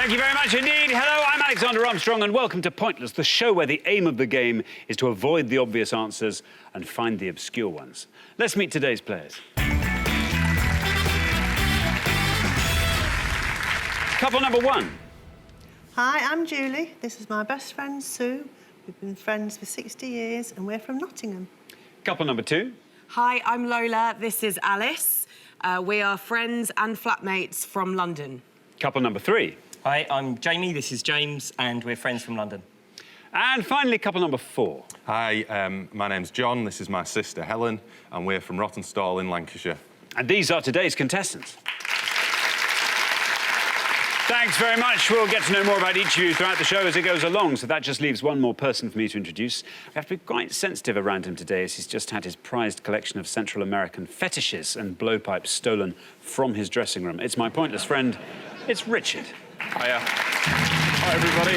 Thank you very much indeed. Hello, I'm Alexander Armstrong and welcome to Pointless, the show where the aim of the game is to avoid the obvious answers and find the obscure ones. Let's meet today's players. Couple number one. Hi, I'm Julie. This is my best friend, Sue. We've been friends for 60 years and we're from Nottingham. Couple number two. Hi, I'm Lola. This is Alice. We are friends and flatmates from London. Couple number three. Hi, I'm Jamie, this is James, and we're friends from London. And finally, couple number four. Hi, my name's John, this is my sister Helen, and we're from Rawtenstall in Lancashire. And these are today's contestants. Thanks very much. We'll get to know more about each of you throughout the show as it goes along, so that just leaves one more person for me to introduce. We have to be quite sensitive around him today as he's just had his prized collection of Central American fetishes and blowpipes stolen from his dressing room. It's my pointless friend, it's Richard. Hiya. Hi, everybody.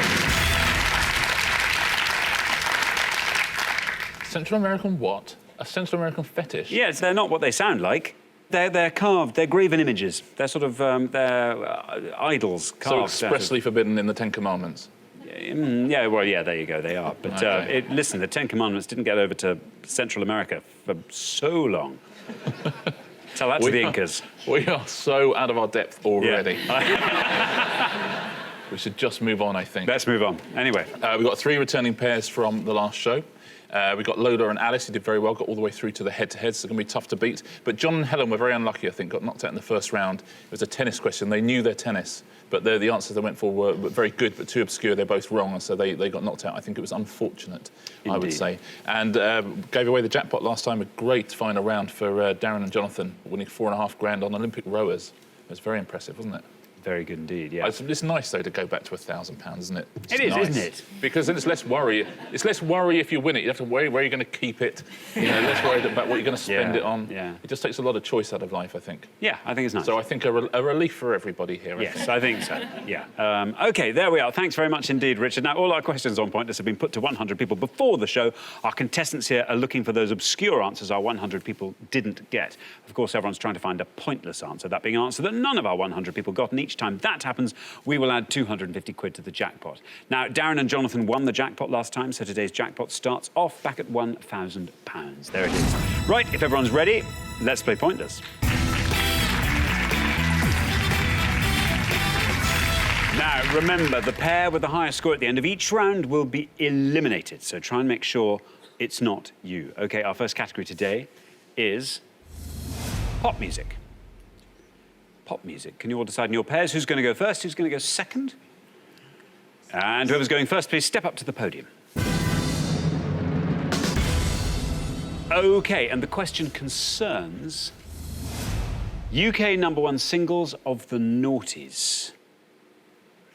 Central American what? A Central American fetish? Yes, they're not what they sound like. They're carved, they're graven images. They're sort of, they're idols carved. So expressly forbidden in the Ten Commandments? Yeah, well, yeah, there you go, they are. But okay. Listen, the Ten Commandments didn't get over to Central America for so long. Tell that to the Incas. We are so out of our depth already. Yeah. We should just move on, I think. Let's move on. Anyway. We've got three returning pairs from the last show. We've got Lola and Alice, who did very well, got all the way through to the head-to-heads, so it's going to be tough to beat. But John and Helen were very unlucky, I think, got knocked out in the first round. It was a tennis question. They knew their tennis, but the answers they went for were very good, but too obscure. They're both wrong, and so they got knocked out. I think it was unfortunate, Indeed. I would say. And gave away the jackpot last time. A great final round for Darren and Jonathan, winning $4.5 grand on Olympic rowers. It was very impressive, wasn't it? Very good indeed, yeah. It's nice, though, to go back to £1,000, isn't it? It is, nice. isn't it? Because then it's less worry. It's less worry if you win it. You have to worry where you're going to keep it. You know, less worried about what you're going to spend it on. Yeah. It just takes a lot of choice out of life, I think. Yeah, I think it's nice. So I think a relief for everybody here. Yes, I think so, yeah. OK, there we are. Thanks very much indeed, Richard. Now, all our questions on Pointless have been put to 100 people before the show. Our contestants here are looking for those obscure answers our 100 people didn't get. Of course, everyone's trying to find a pointless answer, that being an answer that none of our 100 people got, and each time that happens, we will add 250 quid to the jackpot. Now, Darren and Jonathan won the jackpot last time, so today's jackpot starts off back at £1,000. There it is. Right, if everyone's ready, let's play Pointless. Now, remember, the pair with the highest score at the end of each round will be eliminated, so try and make sure it's not you. OK, our first category today is pop music. Pop music. Can you all decide in your pairs who's going to go first, who's going to go second? And whoever's going first, please step up to the podium. OK, and the question concerns UK #1 singles of the Noughties.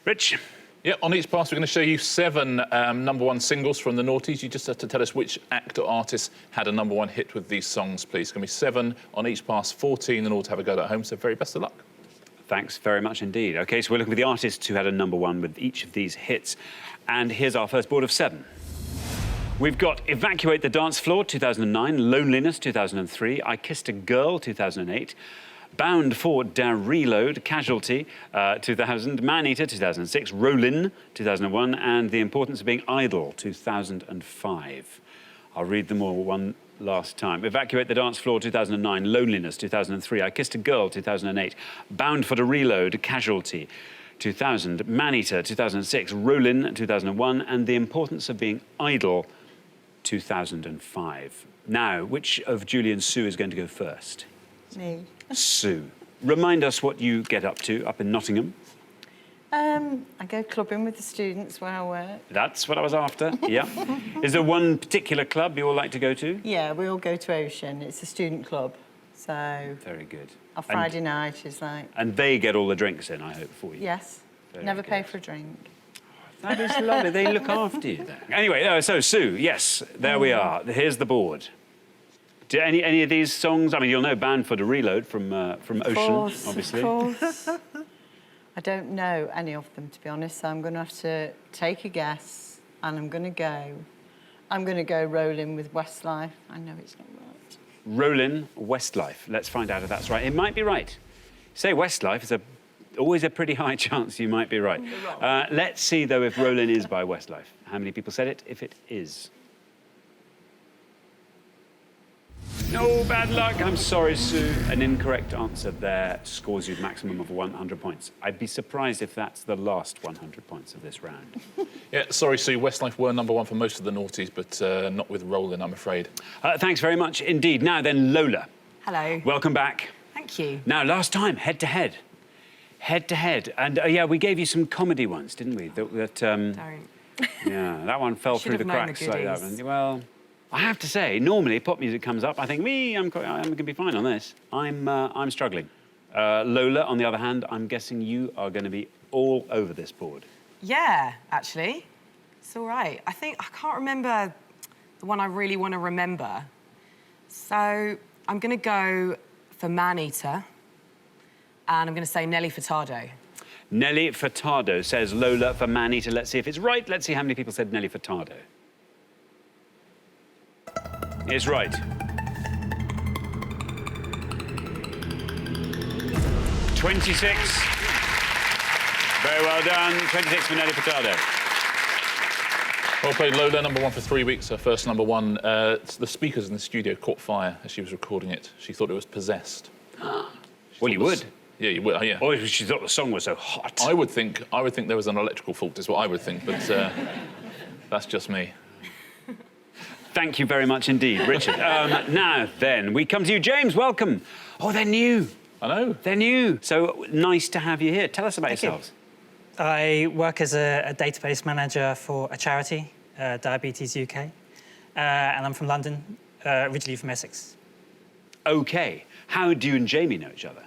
Rich? Yeah, on each pass, we're going to show you 7 #1 singles from the Noughties. You just have to tell us which actor or artist had a #1 hit with these songs, please. It's going to be 7 on each pass, 14 in all to have a go at home, so very best of luck. Thanks very much indeed. OK, so we're looking for the artists who had a #1 with each of these hits. And here's our first board of 7. We've got Evacuate the Dance Floor, 2009, Loneliness, 2003, I Kissed a Girl, 2008, Bound for Da Reload, Casualty, 2000, Man-Eater, 2006, Rollin, 2001, and The Importance of Being Idle, 2005. I'll read them all one last time. Evacuate the Dance Floor, 2009, Loneliness, 2003, I Kissed a Girl, 2008, Bound for Da Reload, Casualty, 2000, Man-Eater, 2006, Rollin, 2001, and The Importance of Being Idle, 2005. Now, which of Julie and Sue is going to go first? Me. Sue, remind us what you get up to up in Nottingham. I go clubbing with the students where I work. That's what I was after, yeah. Is there one particular club you all like to go to? Yeah, we all go to Ocean. It's a student club, so... Very good. Our Friday night is like... And they get all the drinks in, I hope, for you? Yes. Very Never good. pay for a drink. That is lovely. They look after you there. Anyway, so Sue, yes, there we are. Here's the board. Do any of these songs? I mean, you'll know Bound for the Reload from Ocean, obviously. Of course. I don't know any of them, to be honest, so I'm going to have to take a guess, and I'm going to go Rollin' with Westlife. I know it's not right. Rollin' Westlife. Let's find out if that's right. It might be right. Say Westlife, it's a always a pretty high chance you might be right. Let's see, though, if Rollin is by Westlife. How many people said it? If it is. No, bad luck. I'm sorry, Sue. An incorrect answer there scores you the maximum of 100 points. I'd be surprised if that's the last 100 points of this round. Yeah, sorry, Sue. Westlife were number one for most of the Noughties, but not with Rollin, I'm afraid. Thanks very much indeed. Now then, Lola. Hello. Welcome back. Thank you. Now, last time, head-to-head. Head-to-head. And, yeah, we gave you some comedy ones, didn't we? Don't. Yeah, that one fell through the cracks like that one. Well, I have to say, normally pop music comes up. I think, I'm going to be fine on this. I'm struggling. Lola, on the other hand, I'm guessing you are going to be all over this board. Yeah, actually. It's all right. I can't remember the one I really want to remember. So I'm going to go for Man-Eater, and I'm going to say Nelly Furtado. Nelly Furtado says Lola for Man-Eater. Let's see if it's right. Let's see how many people said Nelly Furtado. It's right. 26. Very well done. 26 for Nelly Furtado. Well played, Lola, number one for 3 weeks, her first number one. The speakers in the studio caught fire as she was recording it. She thought it was possessed. Well, you would. Yeah, you would, yeah. Or she thought the song was so hot. I would think there was an electrical fault, is what I would think, but that's just me. Thank you very much indeed, Richard. Now, then, we come to you. James, welcome. Oh, they're new. I know. They're new. So nice to have you here. Tell us about yourselves. I work as a database manager for a charity, Diabetes UK, and I'm from London, originally from Essex. OK. How do you and Jamie know each other?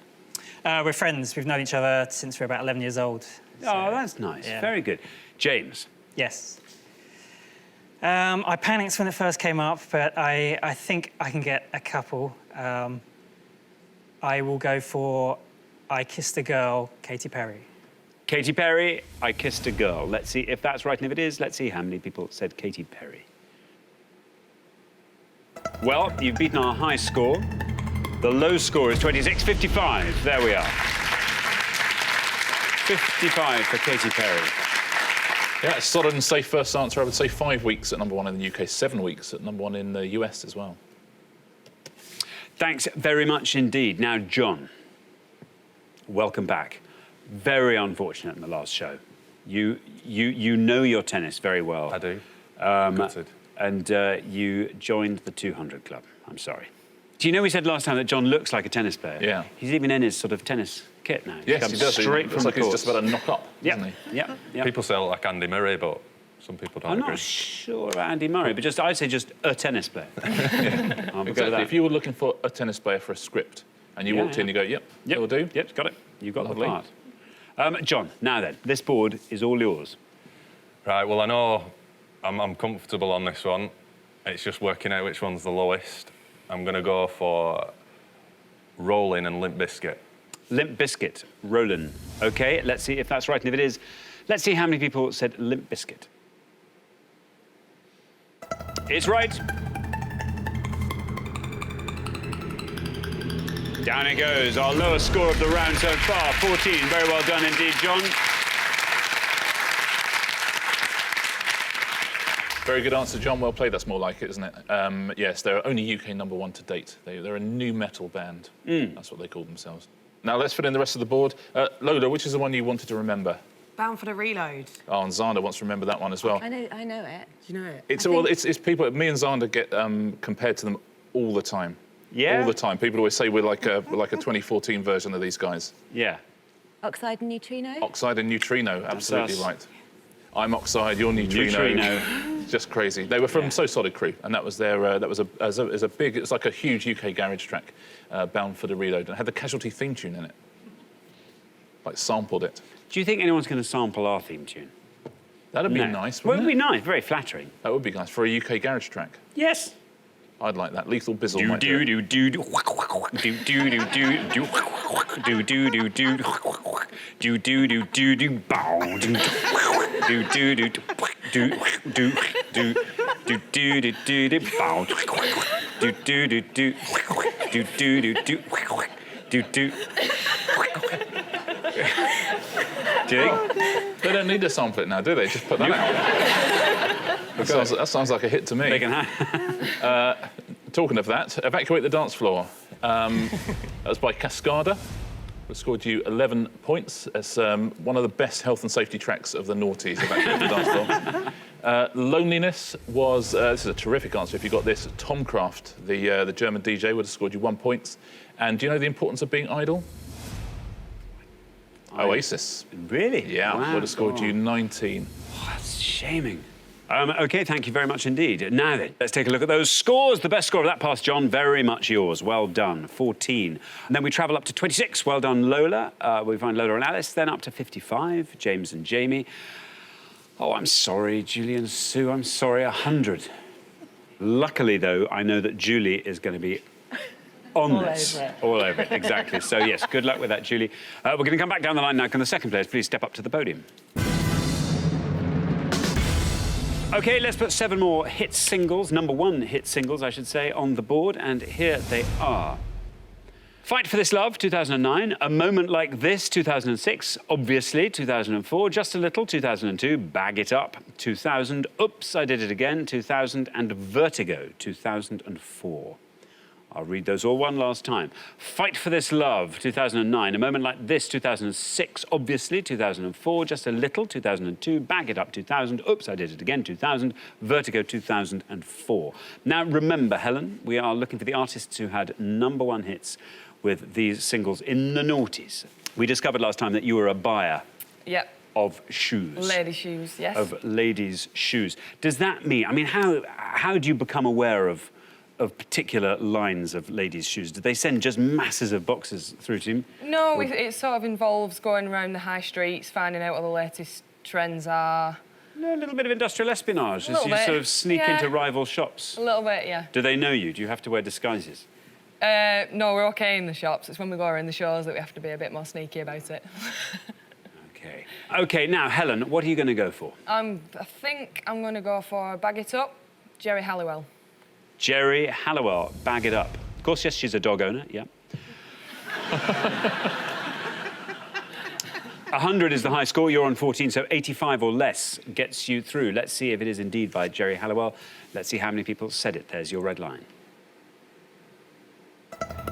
We're friends. We've known each other since we're about 11 years old. Oh, that's nice. Yeah. Very good. James. Yes. I panicked when it first came up, but I think I can get a couple. I will go for I Kissed a Girl, Katy Perry. Katy Perry, I Kissed a Girl. Let's see if that's right, and if it is, let's see how many people said Katy Perry. Well, you've beaten our high score. The low score is 26.55. There we are. 55 for Katy Perry. Yeah, solid and safe first answer. I would say 5 weeks at number one in the UK, 7 weeks at number one in the US as well. Thanks very much indeed. Now, John, welcome back. Very unfortunate in the last show. You know your tennis very well. I do. Gutted. And you joined the 200 club. I'm sorry. Do you know we said last time that John looks like a tennis player? Yeah. He's even in his sort of tennis kit now. Yes, he does. Straight from the like he's courts. just about to knock up, doesn't he? Yep. People say I look like Andy Murray, but some people don't I'm agree. not sure about Andy Murray, but I'd say just a tennis player. I'll go with that. If you were looking for a tennis player for a script and you walked in, you go, yep, it'll do. Yep, got it. You've got Lovely. the part. John, now then, this board is all yours. Right, well, I know I'm comfortable on this one. It's just working out which one's the lowest. I'm going to go for Rollin' and Limp Bizkit. Limp Bizkit, Rollin'. OK, let's see if that's right, and if it is, let's see how many people said Limp Bizkit. It's right. Down it goes, our lowest score of the round so far, 14. Very well done indeed, John. Very good answer, John. Well played. That's more like it, isn't it? Yes, they're only UK number one to date. They're a new metal band. That's what they call themselves. Now, let's fill in the rest of the board. Lola, which is the one you wanted to remember? Bound for the Reload. Oh, and Xander wants to remember that one as well. I know it. Do you know it? It's people. Me and Xander get compared to them all the time. Yeah? All the time. People always say we're like a 2014 version of these guys. Yeah. Oxide and Neutrino? Oxide and Neutrino, absolutely us. right. I'm Oxide, you're Neutrino. Just crazy. They were from So Solid Crew, and that was their. That was a big. It's like a huge UK garage track, Bound for the Reload, and it had the Casualty theme tune in it. Like sampled it. Do you think anyone's going to sample our theme tune? That'd be No. nice. Well, it Wouldn't would be it? nice, very flattering. That would be nice for a UK garage track. Yes. I'd like that. Lethal Bizzle. Do might do do it. do do do do do do do do do do do do do do do do bow do do do do do do do do do do do bow do do do do do do do do do do Do you think? They don't need to sample it now, do they? Just put that out. That sounds like a hit to me. They can have. Talking of that, Evacuate the Dance Floor. That was by Cascada. It scored you 11 points. It's one of the best health and safety tracks of the Noughties, Evacuate the Dance Floor. Loneliness was, this is a terrific answer if you got this, Tom Kraft, the German DJ, would have scored you 1 point. And do you know the importance of being idle? Oasis. Really? Yeah, Wow. would have scored you 19. Oh, that's shaming. OK, thank you very much indeed. Now then, let's take a look at those scores. The best score of that pass, John, very much yours. Well done, 14. And then we travel up to 26. Well done, Lola. We find Lola and Alice. Then up to 55, James and Jamie. Oh, I'm sorry, Julie and Sue, I'm sorry, 100. Luckily, though, I know that Julie is going to be on this. All over it, exactly. So, yes, good luck with that, Julie. We're going to come back down the line now. Can the second players please step up to the podium? OK, let's put 7 more hit singles, #1 hit singles, I should say, on the board. And here they are. Fight for This Love, 2009. A Moment Like This, 2006. Obviously, 2004. Just a Little, 2002. Bag It Up, 2000. Oops, I Did It Again, 2000. And Vertigo, 2004. I'll read those all one last time. Fight for This Love, 2009. A Moment Like This, 2006. Obviously, 2004. Just a Little, 2002. Bag It Up, 2000. Oops, I Did It Again, 2000. Vertigo, 2004. Now, remember, Helen, we are looking for the artists who had #1 hits with these singles in the noughties. We discovered last time that you were a buyer of shoes. Lady shoes, yes. Of ladies' shoes. Does that mean, I mean, how do you become aware of particular lines of ladies' shoes? Do they send just masses of boxes through to you? No, it sort of involves going around the high streets, finding out what the latest trends are. A little bit of industrial espionage as Little you bit, sort of sneak yeah. into rival shops. A little bit, yeah. Do they know you? Do you have to wear disguises? No, we're OK in the shops. It's when we go around the shows that we have to be a bit more sneaky about it. OK. OK, now, Helen, what are you going to go for? I think I'm going to go for Bag It Up, Jerry Halliwell. Jerry Halliwell, Bag It Up. Of course, yes, she's a dog owner, yeah. 100 is the high score. You're on 14, so 85 or less gets you through. Let's see if it is indeed by Jerry Halliwell. Let's see how many people said it. There's your red line.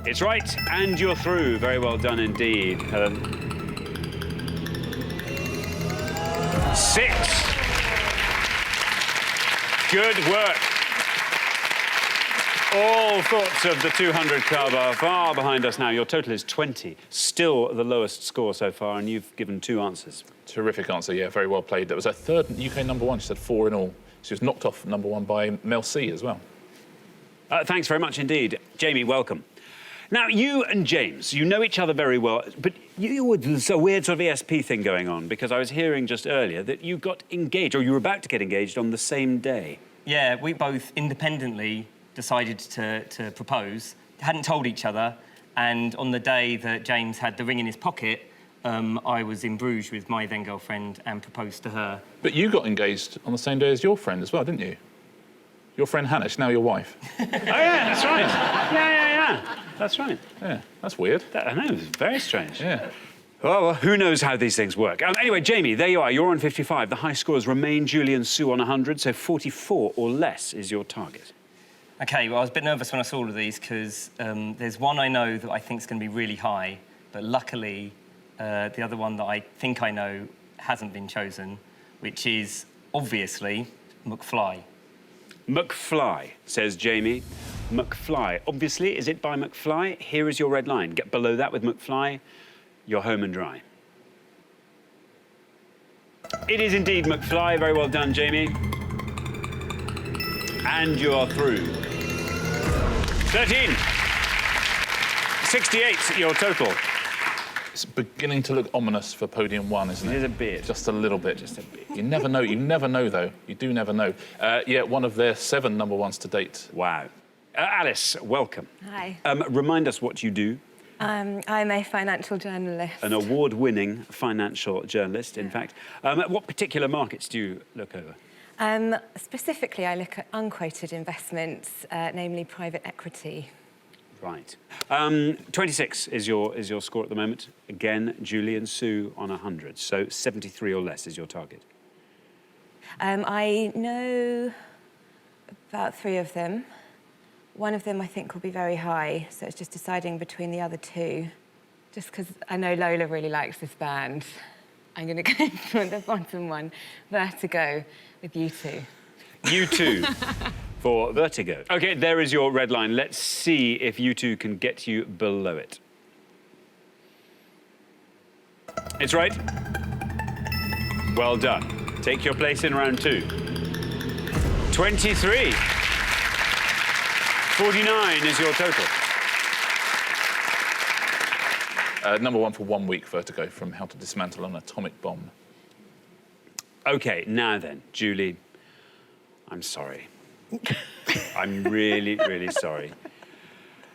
It's right, and you're through. Very well done indeed, Helen. 6. Good work. All thoughts of the 200 Club are far behind us now. Your total is 20. Still the lowest score so far, and you've given 2 answers. Terrific answer, yeah, very well played. That was her third UK #1. She said 4 in all. She was knocked off #1 by Mel C as well. Thanks very much indeed. Jamie, welcome. Now, you and James, you know each other very well, but there's a weird sort of ESP thing going on, because I was hearing just earlier that you got engaged, or you were about to get engaged on the same day. Yeah, we both independently decided to propose, hadn't told each other, and on the day that James had the ring in his pocket, I was in Bruges with my then girlfriend and proposed to her. But you got engaged on the same day as your friend as well, didn't you? Your friend Hannah, she's now your wife. Oh, yeah, that's right. Yeah. That's right. Yeah, that's weird. I know, it's very strange. Yeah. Oh, well, who knows how these things work. Anyway, Jamie, there you are. You're on 55. The high scores remain Julie and Sue on 100, so 44 or less is your target. OK, well, I was a bit nervous when I saw all of these because there's one I know that I think is going to be really high, but luckily the other one that I think I know hasn't been chosen, which is obviously McFly. McFly, says Jamie. McFly. Obviously, is it by McFly? Here is your red line. Get below that with McFly, you're home and dry. It is indeed McFly. Very well done, Jamie. And you are through. 13. 68, your total. It's beginning to look ominous for podium 1, isn't it? It is a bit. Just a little bit. Just a bit. You never know. You never know, though. You do never know. Yeah, one of their 7 #1s to date. Wow. Alice, welcome. Hi. Remind us what you do. I'm a financial journalist. An award-winning financial journalist, in fact. What particular markets do you look over? Specifically, I look at unquoted investments, namely private equity. Right. 26 is your score at the moment. Again, Julie and Sue on 100. So 73 or less is your target. I know about 3 of them. One of them I think will be very high, so it's just deciding between the other 2. Just because I know Lola really likes this band. I'm going to go for the bottom one, Vertigo, with U2. U2 for Vertigo. OK, there is your red line. Let's see if U2 can get you below it. It's right. Well done. Take your place in round 2. 23. 49 is your total. Number 1 for 1 week, Vertigo, from How to Dismantle an Atomic Bomb. OK, now then, Julie, I'm sorry. I'm really, really sorry.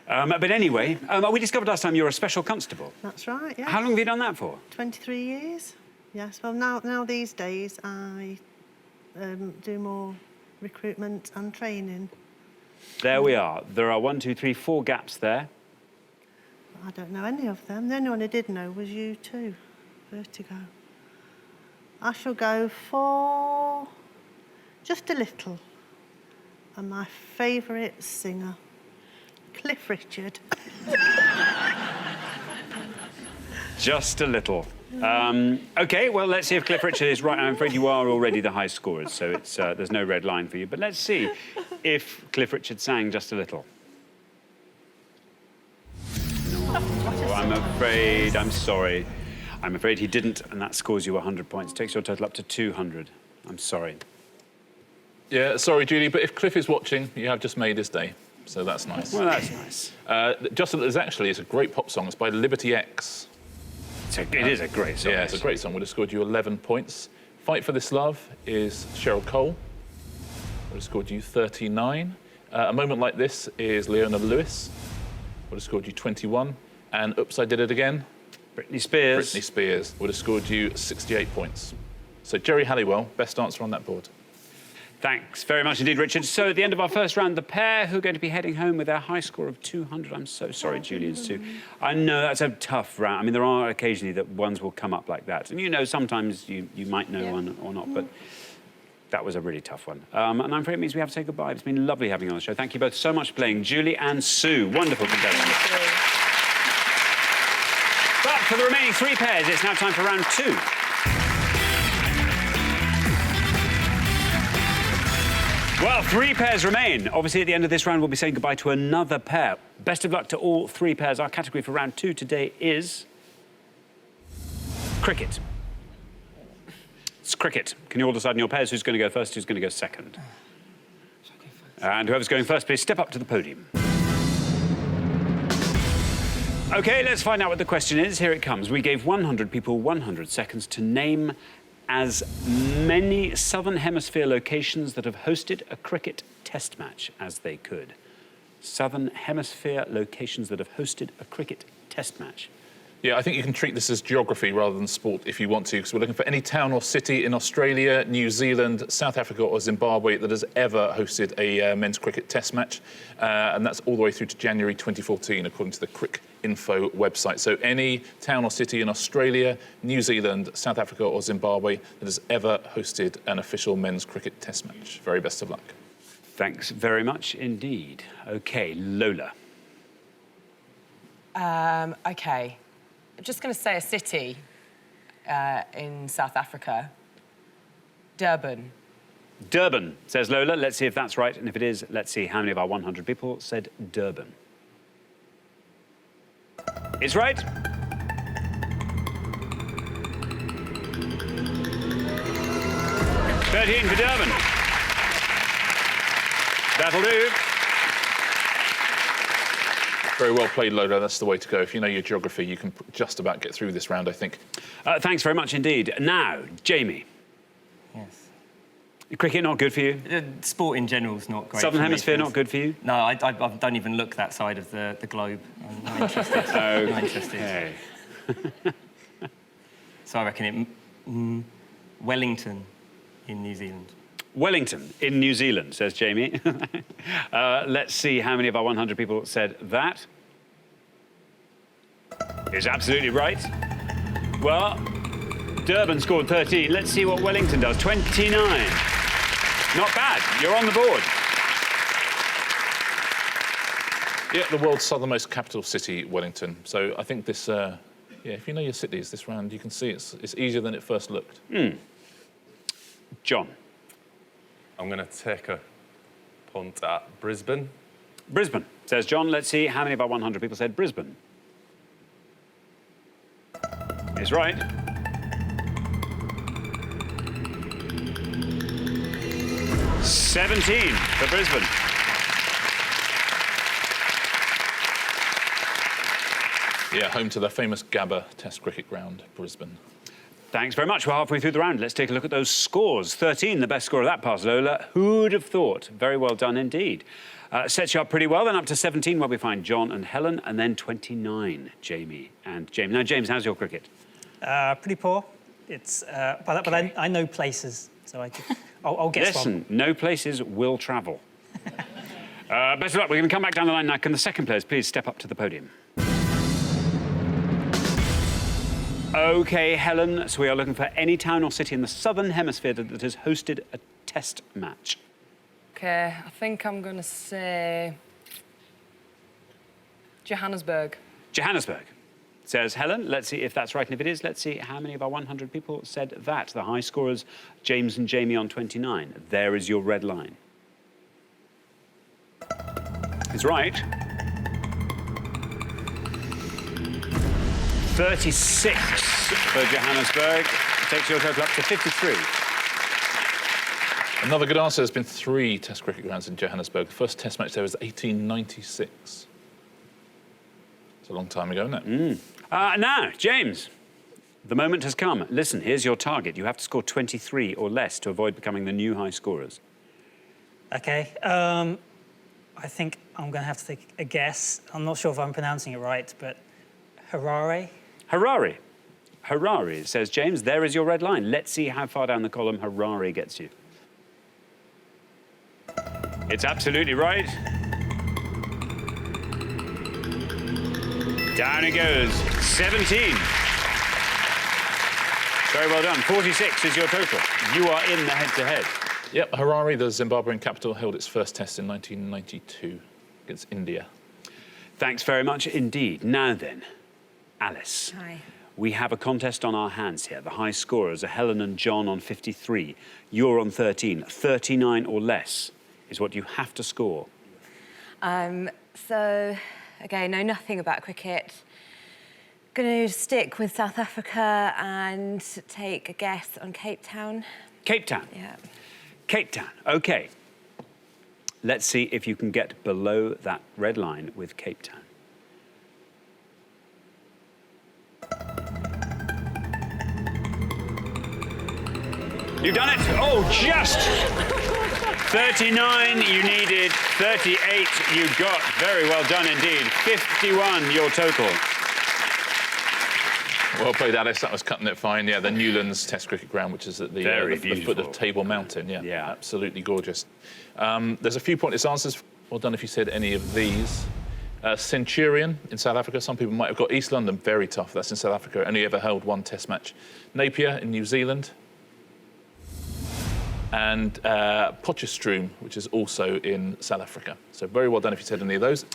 But anyway, we discovered last time you're a special constable. That's right, yeah. How long have you done that for? 23 years. Yes, well, now these days I do more recruitment and training. There we are. There are 1, 2, 3, 4 gaps there. I don't know any of them. The only one I did know was U2, Vertigo. I shall go for Just a Little. And my favourite singer, Cliff Richard. Just a little. OK, well, let's see if Cliff Richard is right. I'm afraid you are already the high scorers, so it's, there's no red line for you. But let's see if Cliff Richard sang Just a Little. No, I'm afraid, I'm sorry. I'm afraid he didn't, and that scores you 100 points. Takes your total up to 200. I'm sorry. Yeah, sorry, Julie, but if Cliff is watching, you have just made his day. So that's nice. Well, that's nice. Just a Little it's a great pop song. It's by Liberty X. It is a great song. Yeah, it's a great song. Would have scored you 11 points. Fight for This Love is Cheryl Cole. Would have scored you 39. A Moment Like This is Leona Lewis. Would have scored you 21. And Oops, I Did It Again. Britney Spears. Britney Spears would have scored you 68 points. So Jerry Halliwell, best answer on that board. Thanks very much indeed, Richard. So at the end of our first round, the pair who are going to be heading home with their high score of 200. I'm so sorry, Julie and Sue. I know that's a tough round. I mean, there are occasionally that ones will come up like that. And, you know, sometimes you might know one or not, but that was a really tough one. And I'm afraid it means we have to say goodbye. It's been lovely having you on the show. Thank you both so much for playing. Julie and Sue, wonderful contestants. But for the remaining 3 pairs, it's now time for round 2. Well, 3 pairs remain. Obviously, at the end of this round, we'll be saying goodbye to another pair. Best of luck to all 3 pairs. Our category for round 2 today is cricket. It's cricket. Can you all decide in your pairs who's going to go first, who's going to go second? And whoever's going first, please step up to the podium. OK, let's find out what the question is. Here it comes. We gave 100 people 100 seconds to name as many Southern Hemisphere locations that have hosted a cricket test match as they could. Southern Hemisphere locations that have hosted a cricket test match. Yeah, I think you can treat this as geography rather than sport if you want to, because we're looking for any town or city in Australia, New Zealand, South Africa or Zimbabwe that has ever hosted a men's cricket test match. And that's all the way through to January 2014, according to the Cricinfo website. So any town or city in Australia, New Zealand, South Africa or Zimbabwe that has ever hosted an official men's cricket test match. Very best of luck. Thanks very much indeed. OK, Lola. OK. I'm just going to say a city in South Africa. Durban. Durban, says Lola. Let's see if that's right. And if it is, let's see how many of our 100 people said Durban. It's right. $13 for Durban. That'll do. Very well played, Lola. That's the way to go. If you know your geography, you can just about get through this round, I think. Thanks very much indeed. Now, Jamie. Yes. Cricket not good for you? Sport in general is not great. Southern Hemisphere not good for you? No, I don't even look that side of the globe. I'm not interested. Not interested. So I reckon Wellington in New Zealand. Wellington in New Zealand, says Jamie. Let's see how many of our 100 people said that. is absolutely right. Well, Durban scored 13. Let's see what Wellington does. 29. Not bad. You're on the board. Yeah, the world's southernmost capital city, Wellington. So I think this, yeah, if you know your cities this round, you can see it's easier than it first looked. John. I'm going to take a punt at Brisbane. Brisbane, says John. Let's see how many of our 100 people said Brisbane. Is right. $17 for Brisbane. Yeah, home to the famous Gabba Test cricket ground, Brisbane. Thanks very much. We're halfway through the round. Let's take a look at those scores. 13, the best score of that pass, Lola. Who'd have thought? Very well done indeed. Sets you up pretty well. Then up to 17, where we find John and Helen, and then 29, Jamie and James. Now, James, how's your cricket? Pretty poor. It's, but I know places, so I'll guess one. Listen, no places will travel. Best of luck. We're going to come back down the line now. Can the second players please step up to the podium? OK, Helen, so we are looking for any town or city in the southern hemisphere that has hosted a test match. OK, I think I'm going to say Johannesburg. Johannesburg, says Helen. Let's see if that's right, and if it is, let's see how many of our 100 people said that. The high scorers, James and Jamie on 29. There is your red line. It's right. 36 for Johannesburg. Takes your total up to 53. Another good answer. There's been 3 Test cricket grounds in Johannesburg. The first Test match there was 1896. It's a long time ago, isn't it? Now, James, the moment has come. Listen, here's your target. You have to score 23 or less to avoid becoming the new high scorers. OK. I think I'm going to have to take a guess. I'm not sure if I'm pronouncing it right, but Harare? Harare. Harare, says James. There is your red line. Let's see how far down the column Harare gets you. It's absolutely right. Down it goes. 17. Very well done. 46 is your total. You are in the head-to-head. Yep, Harare, the Zimbabwean capital, held its first test in 1992 against India. Thanks very much indeed. Now then, Alice. Hi. We have a contest on our hands here. The high scorers are Helen and John on 53. You're on 13. 39 or less is what you have to score. So, again, know nothing about cricket. Going to stick with South Africa and take a guess on Cape Town. Cape Town. Yeah. Cape Town. OK. Let's see if you can get below that red line with Cape Town. You've done it. Oh, just 39 you needed, 38 you got. Very well done indeed. 51 your total. Well played, Alice. That was cutting it fine. Yeah, the Newlands Test cricket ground, which is at the foot of Table Mountain. Yeah, absolutely gorgeous. There's a few pointless answers. Well done if you said any of these. Centurion in South Africa. Some people might have got East London. Very tough. That's in South Africa. Only ever held 1 Test match. Napier in New Zealand. And Potchefstroom, which is also in South Africa. So very well done if you said any of those.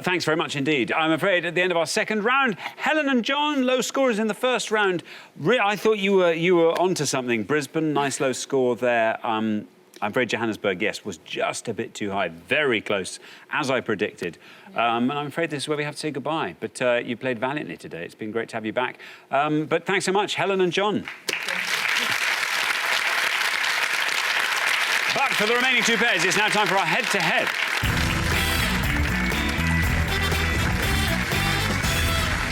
Thanks very much indeed. I'm afraid at the end of our second round, Helen and John, low scorers in the first round. I thought you were onto something. Brisbane, nice low score there. I'm afraid Johannesburg, yes, was just a bit too high. Very close, as I predicted. And I'm afraid this is where we have to say goodbye. But you played valiantly today. It's been great to have you back. But thanks so much, Helen and John. But for the remaining 2 pairs, it's now time for our head-to-head.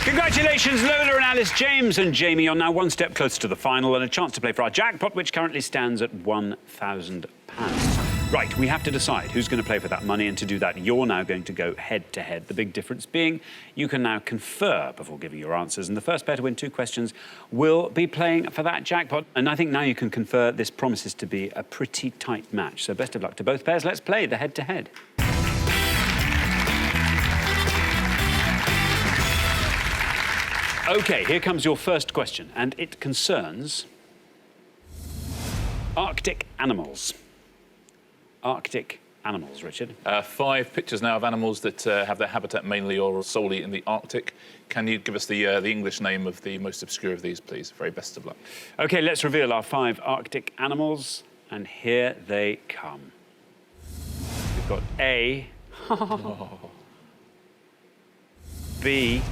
Congratulations, Lola and Alice. James and Jamie are now 1 step closer to the final and a chance to play for our jackpot, which currently stands at £1,000. Right, we have to decide who's going to play for that money, and to do that, you're now going to go head-to-head. The big difference being you can now confer before giving your answers, and the first pair to win 2 questions will be playing for that jackpot. And I think now you can confer. This promises to be a pretty tight match, so best of luck to both pairs. Let's play the head-to-head. OK, here comes your first question, and it concerns Arctic animals. Arctic animals, Richard. 5 pictures now of animals that have their habitat mainly or solely in the Arctic. Can you give us the English name of the most obscure of these, please? Very best of luck. OK, let's reveal our 5 Arctic animals, and here they come. We've got A, B,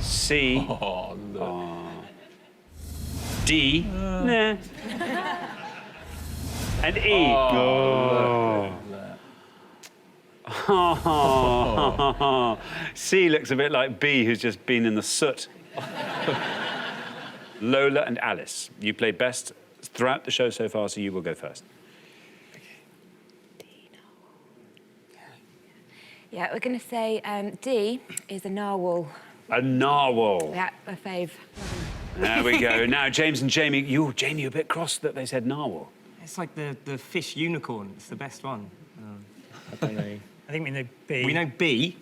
C, D, nah. And E. C looks a bit like B, who's just been in the soot. Lola and Alice, you played best throughout the show so far, so you will go first. Yeah, we're going to say D is a narwhal. A narwhal. Yeah, a fave. There we go. Now, James and Jamie, you're a bit cross that they said narwhal. It's like the fish unicorn. It's the best one. I don't know. I think we know B. We know B.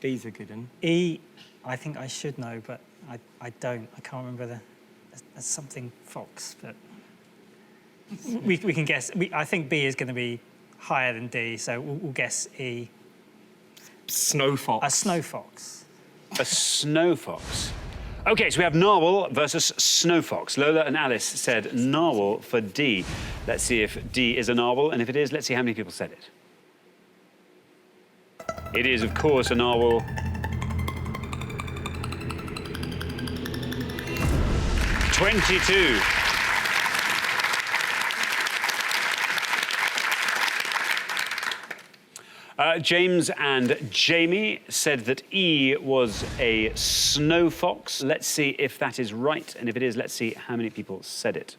B's a good one. E, I think I should know, but I don't. I can't remember there's something fox, but we can guess. I think B is going to be higher than D, so we'll guess E. Snow fox. A snow fox. A snow fox. OK, so we have narwhal versus snow fox. Lola and Alice said narwhal for D. Let's see if D is a narwhal, and if it is, let's see how many people said it. It is, of course, a narwhal. $22. James and Jamie said that E was a snow fox. Let's see if that is right, and if it is, let's see how many people said it.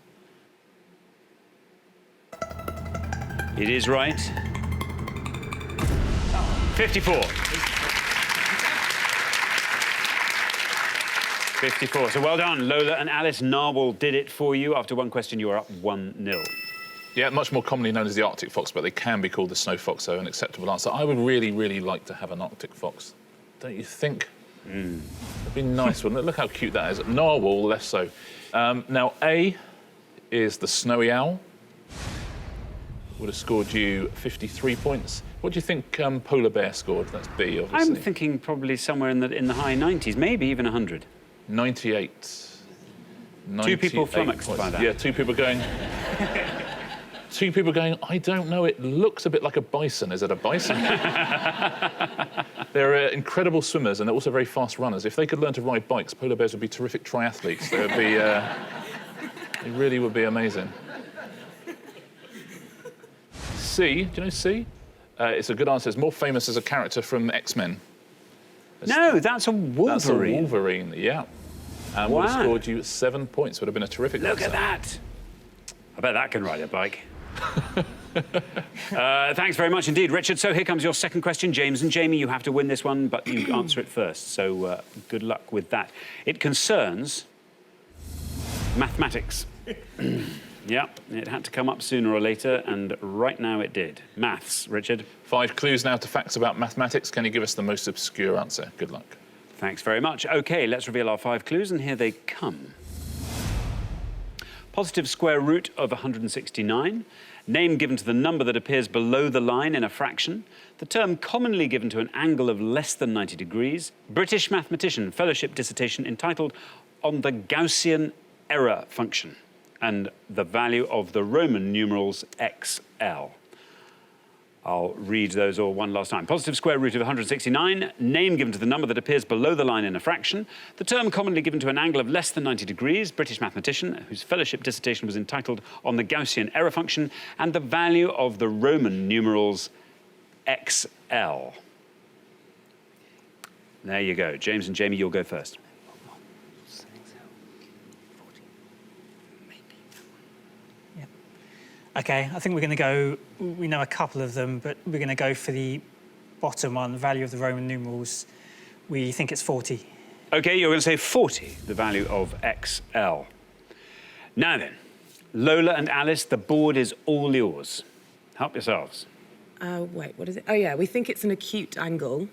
It is right. 54. 54. So well done, Lola and Alice. Narwhal did it for you. After one question, you are up 1-0. Yeah, much more commonly known as the Arctic fox, but they can be called the snow fox, so an acceptable answer. I would really, really like to have an Arctic fox. Don't you think? It'd be nice, wouldn't it? Look how cute that is. Narwhal, less so. Now, A is the snowy owl. Would have scored you 53 points. What do you think polar bear scored? That's B, obviously. I'm thinking probably somewhere in the high 90s, maybe even 100. 98. 2 people 98 flummoxed points. by that. Yeah, 2 people going... 2 people going, I don't know, it looks a bit like a bison. Is it a bison? They're incredible swimmers, and they're also very fast runners. If they could learn to ride bikes, polar bears would be terrific triathletes. They would be... It really would be amazing. C, do you know C? It's a good answer. It's more famous as a character from X-Men. No, that's a Wolverine. That's a Wolverine, yeah. And would have Wow. scored you 7 points. Would have been a terrific Look answer. at that. I bet that can ride a bike. Thanks very much indeed, Richard. So here comes your second question. James and Jamie, you have to win this one, but you answer it first. So good luck with that. It concerns mathematics. Yeah, it had to come up sooner or later, and right now it did. Maths, Richard. 5 clues now to facts about mathematics. Can you give us the most obscure answer? Good luck. Thanks very much. OK, let's reveal our 5 clues, and here they come. Positive square root of 169. Name given to the number that appears below the line in a fraction. The term commonly given to an angle of less than 90 degrees. British mathematician, fellowship dissertation entitled On the Gaussian Error Function and the value of the Roman numerals XL. I'll read those all one last time. Positive square root of 169, name given to the number that appears below the line in a fraction, the term commonly given to an angle of less than 90 degrees, British mathematician whose fellowship dissertation was entitled On the Gaussian Error Function, and the value of the Roman numerals XL. There you go. James and Jamie, you'll go first. OK, I think we're going to go... We know a couple of them, but we're going to go for the bottom one, the value of the Roman numerals. We think it's 40. OK, you're going to say 40, the value of XL. Now then, Lola and Alice, the board is all yours. Help yourselves. Wait, what is it? Oh, yeah, we think it's an acute angle.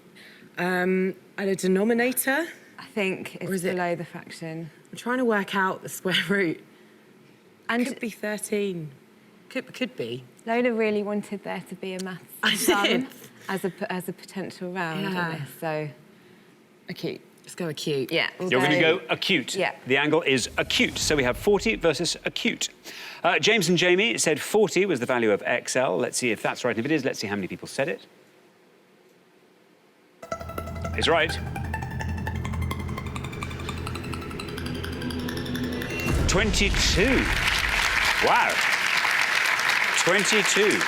And a denominator? I think it's is it- below the fraction. I'm trying to work out the square root. And Could be 13. Could be. Lola really wanted there to be a I maths sum did. as a potential round Yeah. in this, so Acute. Let's go acute. yeah. You're going to go acute. Yeah. The angle is acute. So we have 40 versus acute. James and Jamie said 40 was the value of XL. Let's see if that's right. And if it is, let's see how many people said it. It's right. 22. Wow. 22.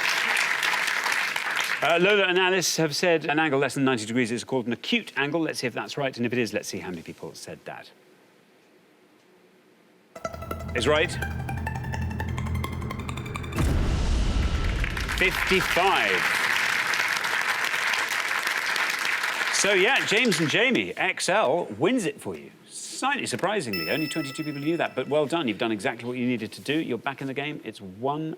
Lola and Alice have said an angle less than 90 degrees is called an acute angle. Let's see if that's right. And if it is, let's see how many people said that. Is right. 55. So, yeah, James and Jamie, XL wins it for you. Slightly surprisingly, only 22 people knew that, but well done. You've done exactly what you needed to do. You're back in the game. It's 1-1.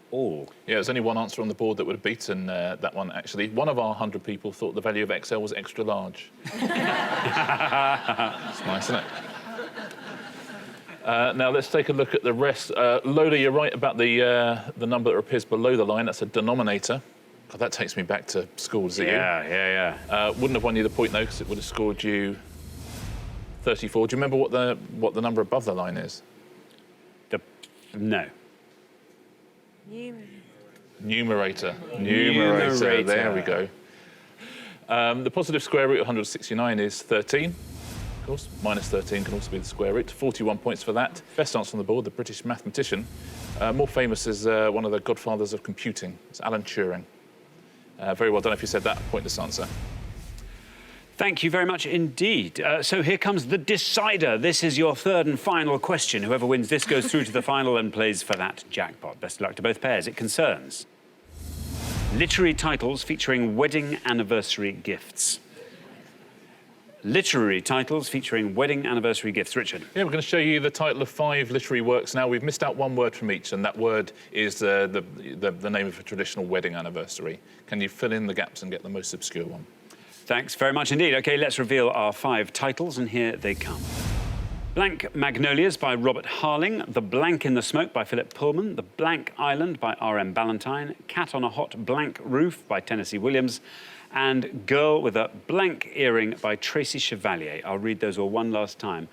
Yeah, there's only one answer on the board that would have beaten that one, actually. One of our 100 people thought the value of XL was extra large. It's nice, isn't it? Now, let's take a look at the rest. Lola, you're right about the number that appears below the line. That's a denominator. God, that takes me back to school, does it? Yeah. Wouldn't have won you the point, though, because it would have scored you 34. Do you remember what the number above the line is? No. Numerator. Numerator. There we go. The positive square root of 169 is 13. Of course, minus 13 can also be the square root. 41 points for that. Best answer on the board, the British mathematician. More famous as one of the godfathers of computing. It's Alan Turing. Very well done if you said that. Pointless answer. Thank you very much indeed. So here comes the decider. This is your third and final question. Whoever wins this goes through to the final and plays for that jackpot. Best of luck to both pairs. It concerns literary titles featuring wedding anniversary gifts. Literary titles featuring wedding anniversary gifts. Richard. Yeah, we're going to show you the title of 5 literary works now. We've missed out one word from each, and that word is the name of a traditional wedding anniversary. Can you fill in the gaps and get the most obscure one? Thanks very much indeed. OK, let's reveal our 5 titles, and here they come. Blank Magnolias by Robert Harling, The Blank in the Smoke by Philip Pullman, The Blank Island by R.M. Ballantyne, Cat on a Hot Blank Roof by Tennessee Williams, and Girl with a Blank Earring by Tracy Chevalier. I'll read those all one last time.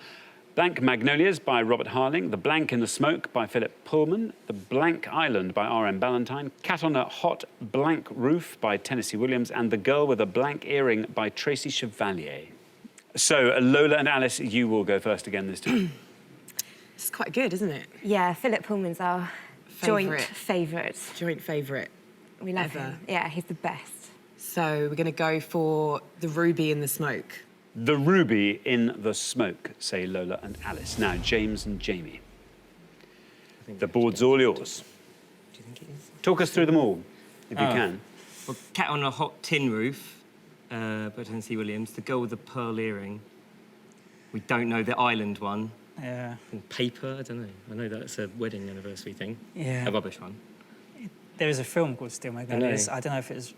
Blank Magnolias by Robert Harling, The Blank in the Smoke by Philip Pullman, The Blank Island by R.M. Ballantyne, Cat on a Hot Blank Roof by Tennessee Williams, and The Girl with a Blank Earring by Tracy Chevalier. So, Lola and Alice, you will go first again this time. It's quite good, isn't it? Yeah, Philip Pullman's our joint favourite. Joint favourite. We love Ever. him. Yeah, he's the best. So we're going to go for the ruby in the smoke. The Ruby in the Smoke, say Lola and Alice. Now, James and Jamie. The board's all yours. Do you think it is? Talk us through them all, if you can. Well, Cat on a Hot Tin Roof by Tennessee Williams. The Girl with the Pearl Earring. We don't know the island one. Yeah. And Paper, I don't know. I know that's a wedding anniversary thing. Yeah. A rubbish one. There is a film called Steel Magnolias. I don't know if it's...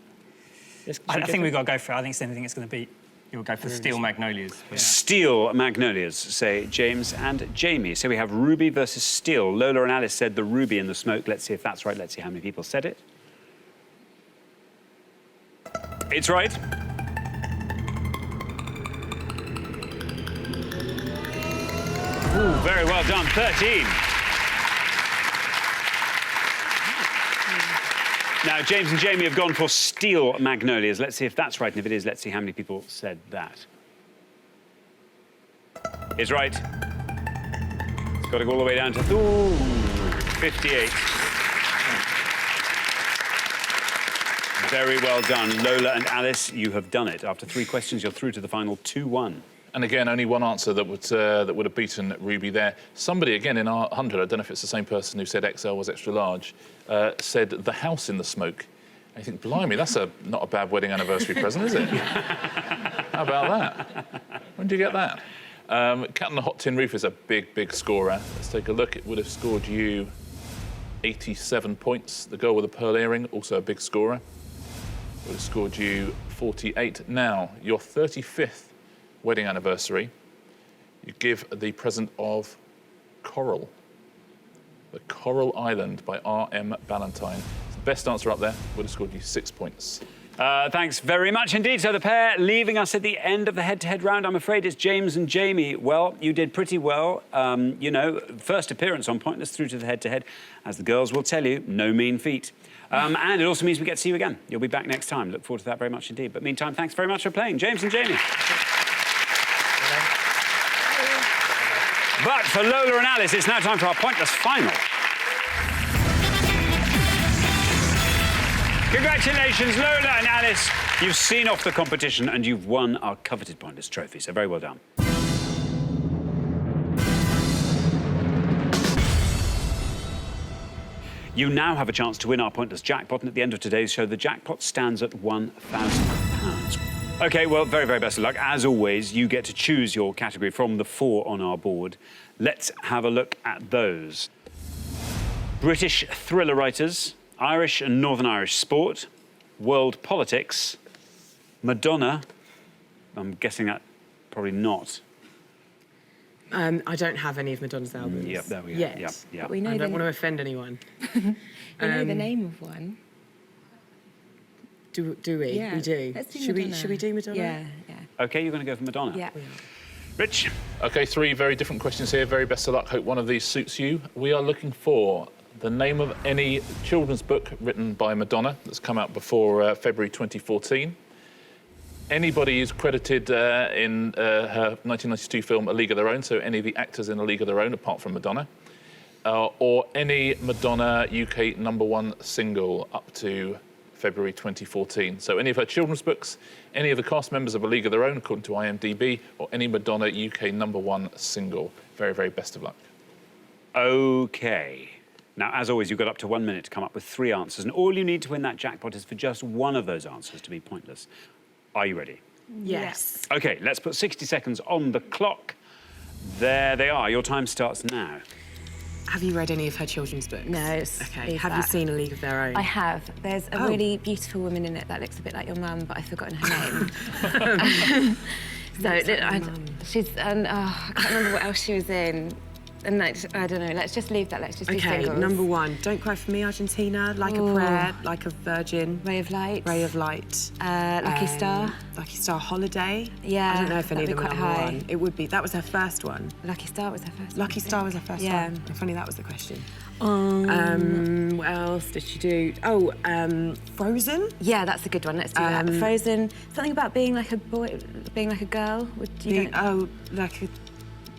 I think we've got to go for it. I think it's the only thing it's going to beat. You'll go for Steel Magnolias. Yeah. Steel Magnolias, say James and Jamie. So we have Ruby versus Steel. Lola and Alice said The Ruby in the Smoke. Let's see if that's right. Let's see how many people said it. It's right. Ooh, very well done. 13. Now, James and Jamie have gone for Steel Magnolias. Let's see if that's right, and if it is, let's see how many people said that. It's right. It's got to go all the way down to 58. Very well done. Lola and Alice, you have done it. After 3 questions, you're through to the final 2-1. And again, only one answer that would have beaten Ruby there. Somebody, again, in our 100, I don't know if it's the same person who said XL was extra large, said The House in the Smoke. And you think, blimey, that's not a bad wedding anniversary present, is it? How about that? When did you get that? Cat on the Hot Tin Roof is a big, big scorer. Let's take a look. It would have scored you 87 points. The Girl with the Pearl Earring, also a big scorer. would have scored you 48. Now, your 35th wedding anniversary, you give the present of Coral. The Coral Island by R.M. Ballantyne. It's the best answer up there, would have scored you 6 points. Thanks very much indeed. So the pair leaving us at the end of the head-to-head round, I'm afraid it's James and Jamie. Well, you did pretty well. You know, first appearance on Pointless through to the head-to-head. As the girls will tell you, no mean feat. And it also means we get to see you again. You'll be back next time. Look forward to that very much indeed. But meantime, thanks very much for playing, James and Jamie. But for Lola and Alice, it's now time for our Pointless final. Congratulations, Lola and Alice. You've seen off the competition and you've won our coveted Pointless trophy, so very well done. You now have a chance to win our Pointless jackpot, and at the end of today's show, the jackpot stands at £1,000. OK, well, very, very best of luck. As always, you get to choose your category from the 4 on our board. Let's have a look at those. British thriller writers, Irish and Northern Irish sport, world politics, Madonna. I'm guessing that probably not. I don't have any of Madonna's albums. Yep, there we go. Yet. Yep, yep. But we know I don't want to offend anyone. we know the name of one. Do we? Yeah. We do. Let's do should Madonna. we do Madonna? Yeah, yeah. OK, you're going to go for Madonna. Yeah. Rich? OK, 3 very different questions here. Very best of luck. Hope one of these suits you. We are looking for the name of any children's book written by Madonna that's come out before February 2014. Anybody who's credited in her 1992 film A League of Their Own, so any of the actors in A League of Their Own apart from Madonna, or any Madonna UK #1 single up to February 2014. So any of her children's books, any of the cast members of A League of Their Own, according to IMDb, or any Madonna UK #1 single. Very, very best of luck. OK. Now, as always, you've got up to 1 minute to come up with 3 answers, and all you need to win that jackpot is for just one of those answers to be pointless. Are you ready? Yes. OK, let's put 60 seconds on the clock. There they are. Your time starts now. Have you read any of her children's books? No, it's OK. leave Have you that. seen A League of Their Own? I have. There's a really beautiful woman in it that looks a bit like your mum, but I've forgotten her name. She's, and I can't remember what else she was in. And like, I don't know, let's just leave that, let's just do OK, singles. #1, Don't Cry For Me, Argentina, Like a Prayer, Like a Virgin, Ray of Light. Ray of Light. Lucky Star. Lucky Star, Holiday. Yeah, I don't know if any of that'd them be are quite high. #1. It would be, that was her first one. Lucky Star was her first one. Lucky Star was her first Yeah. one. If only that was the question. What else did she do? Oh, Frozen? Yeah, that's a good one, let's do that. Frozen, something about being like a boy, being like a girl.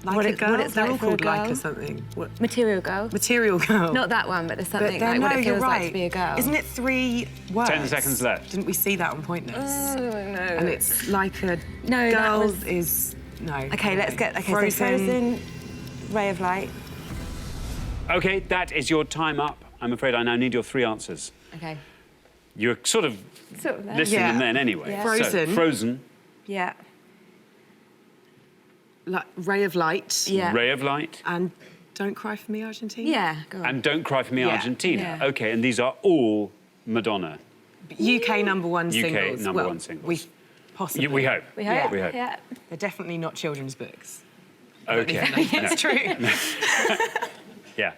Like a girl? What it's They're like all for a called like girl. or something. What? Material Girl. Material Girl. Not that one, but there's something But like no, what it you're feels right. like to be a girl. Isn't it 3 words? 10 seconds left. Didn't we see that on Pointless? No. And it's like a No, that girl was- is... No. Okay, let's get... Okay, Frozen. so Frozen, Ray of Light. OK, that is your time up. I'm afraid I now need your 3 answers. Okay. You're sort of Sort of there. listing them Yeah. then anyway. Yeah. Frozen. So, Frozen, Yeah. Like Ray of Light. Yeah. Ray of Light, And Don't Cry For Me, Argentina. Yeah, go on. and Don't Cry For Me, Yeah. Argentina. Yeah. OK, and these are all Madonna. UK #1 singles. #1 well, singles. We possibly. We hope. We hope. We hope. Yeah. They're definitely not children's books. OK. It's true. Yeah.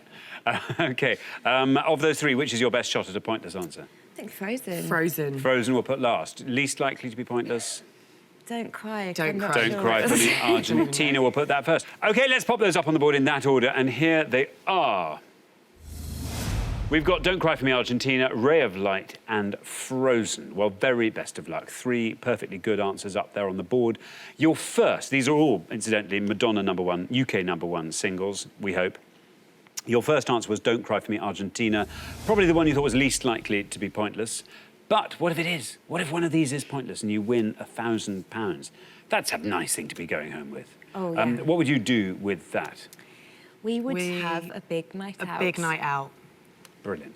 OK. Of those 3, which is your best shot at a pointless answer? I think Frozen. Frozen. Frozen we'll put last. Least likely to be pointless? Don't cry. Don't I'm not cry. Don't sure. Cry For Me, Argentina. We'll put that first. OK, let's pop those up on the board in that order, and here they are. We've got Don't Cry For Me, Argentina, Ray of Light, and Frozen. Well, very best of luck. 3 perfectly good answers up there on the board. Your first, these are all, incidentally, Madonna #1, UK #1 singles, we hope. Your first answer was Don't Cry For Me, Argentina. Probably the one you thought was least likely to be pointless. But what if it is? What if one of these is pointless and you win £1,000? That's a nice thing to be going home with. Oh, yeah. What would you do with that? We would have a big night out. A big night out. Brilliant.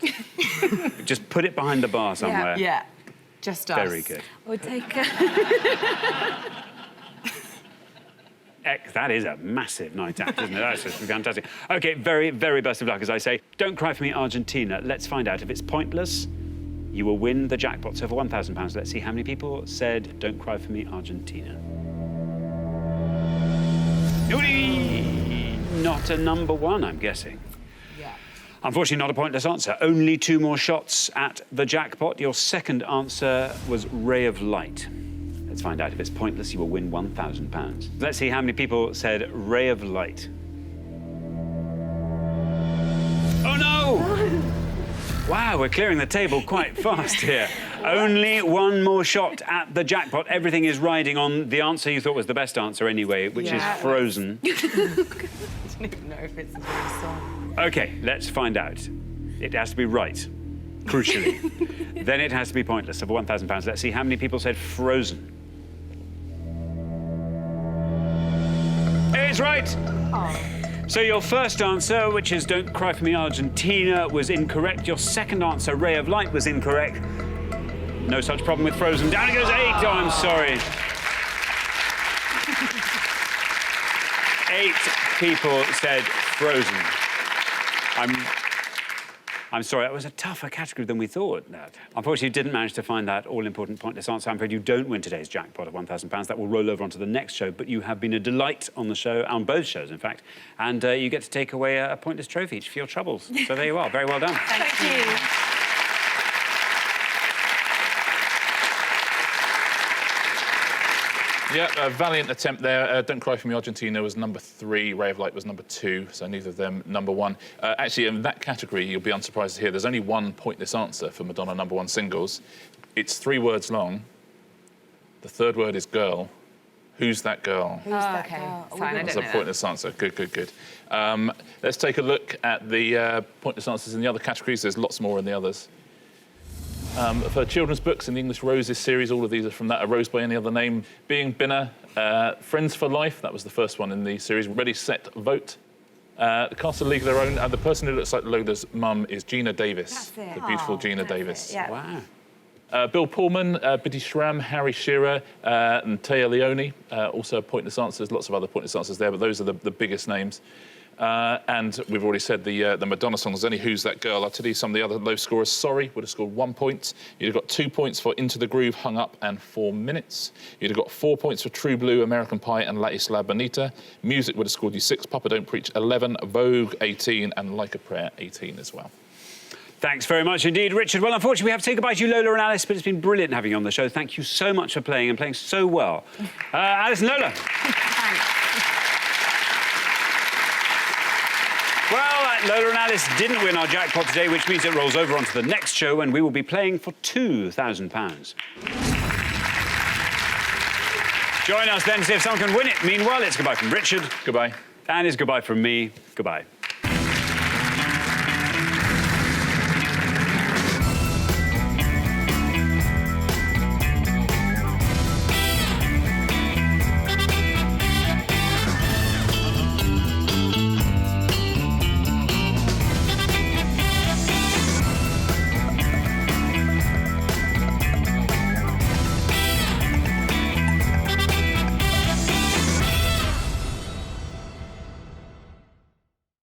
Just put it behind the bar somewhere. Yeah. Just us. Very good. We'll take That is a massive night out, isn't it? That's just fantastic. OK, very, very best of luck, as I say. Don't Cry For Me, Argentina. Let's find out if it's pointless you will win the jackpot. So for £1,000, let's see how many people said, don't cry for me, Argentina. Not a number one, I'm guessing. Yeah. Unfortunately, not a pointless answer. Only 2 more shots at the jackpot. Your second answer was Ray of Light. Let's find out if it's pointless. You will win £1,000. Let's see how many people said Ray of Light. Oh, no! Wow, we're clearing the table quite fast here. Only 1 more shot at the jackpot. Everything is riding on the answer you thought was the best answer anyway, which is Frozen. I don't even know if it's a real song. OK, let's find out. It has to be right, crucially. Then it has to be pointless. So for £1,000, let's see how many people said Frozen. It's right! Oh. So your first answer, which is Don't Cry For Me, Argentina, was incorrect. Your second answer, Ray of Light, was incorrect. No such problem with Frozen. Down it goes 8. Oh, I'm sorry. 8 people said Frozen. I'm sorry, that was a tougher category than we thought. No. Unfortunately, you didn't manage to find that all-important pointless answer. I'm afraid you don't win today's jackpot of £1,000. That will roll over onto the next show, but you have been a delight on the show, on both shows, in fact, and you get to take away a pointless trophy each for your troubles. So there you are. Very well done. Thank you. Yeah, a valiant attempt there. Don't Cry For Me, Argentina was number 3. Ray of Light was number 2, so neither of them number 1. Actually, in that category, you'll be unsurprised to hear there's only 1 pointless answer for Madonna number 1 singles. It's 3 words long. The 3rd word is girl. Who's that girl? Who's that okay. girl? Fine, I That's don't a know pointless answer. Good, good, good. Let's take a look at the pointless answers in the other categories. There's lots more in the others. For children's books in the English Roses series, all of these are from that. A Rose by Any Other Name, Being Binner, Friends for Life, that was the first one in the series. Ready, Set, Vote. The cast of League of Their Own, and the person who looks like Lola's mum is Gina Davis. That's it. The beautiful Gina That's Davis. it, yeah. Wow. Bill Pullman, Biddy Schramm, Harry Shearer, and Taya Leone. Also pointless answers, lots of other pointless answers there, but those are the biggest names. And we've already said the Madonna song. There's only Who's That Girl. I'll tell you some of the other low scorers. Sorry would have scored 1 point. You'd have got 2 points for Into the Groove, Hung Up, and 4 Minutes. You'd have got 4 points for True Blue, American Pie, and La Isla Bonita. Music would have scored you 6. Papa Don't Preach, 11. Vogue, 18. And Like a Prayer, 18 as well. Thanks very much indeed, Richard. Well, unfortunately, we have to say goodbye to you, Lola and Alice, but it's been brilliant having you on the show. Thank you so much for playing and playing so well. Alice and Lola. Well, Lola and Alice didn't win our jackpot today, which means it rolls over onto the next show, and we will be playing for £2,000. Join us then to see if someone can win it. Meanwhile, it's goodbye from Richard. Goodbye. And it's goodbye from me. Goodbye.